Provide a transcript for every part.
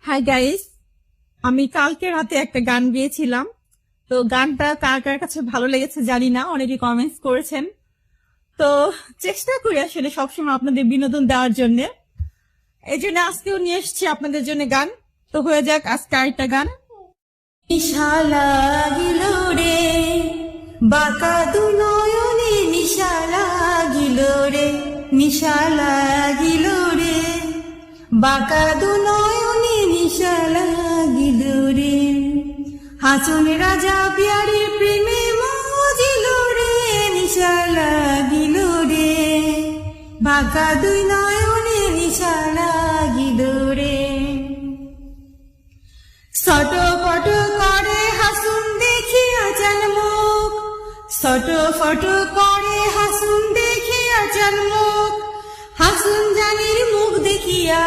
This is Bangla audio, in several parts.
হাই গাইস, আমি কালকে রাতে একটা গান গেয়েছিলাম। তো গানটা কার কার কাছে ভালো লেগেছে জানি না, অনেকে কমেন্টস করেছেন। তো চেষ্টা করি আসলে সবসময় আপনাদের বিনোদন দেওয়ার জন্য। এই জন্য আজকেও নিয়ে এসেছি আপনাদের জন্য গান। তো হয়ে যাক আজকে আরেকটা গান। নিশা লাগিল রে, বাঁকা দু নয়নে নিশা লাগিল রে, নিশা লাগিল রে, বাঁকা দু নয়নে নিশা লাগিল রে। হাসুন রাজা পিয়ারের প্রেমে মজিল রে, নিশা লাগিল রে, বাঁকা দুই নয়নে নিশা লাগিল রে। ছটফট করে হাসুন দেখিয়া জান মুখ, ছটফট করে হাসুন দেখিয়া জান মুখ, হাসুন জানির মুখ দেখিয়া,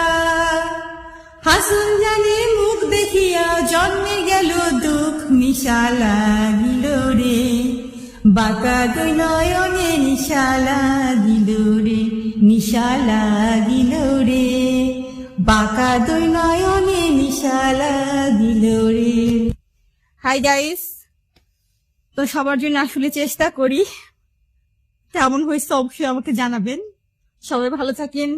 হাসুন জানির মুখ দেখিয়া জন্মে গেল দুঃখ, নিশা লাগিল রে, বাঁকা দুই নয়নে নিশা লাগিল রে, নিশা লাগিল রে, বাঁকা দুই নয়নে নিশা লাগিল রে। হাই গাইস, তো সবার জন্য আসলে চেষ্টা করি, কেমন হয়েছে অবশ্যই আমাকে জানাবেন। সবাই ভালো থাকেন,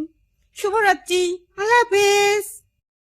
শুভরাত্রি, আল্লাহ হাফেজ।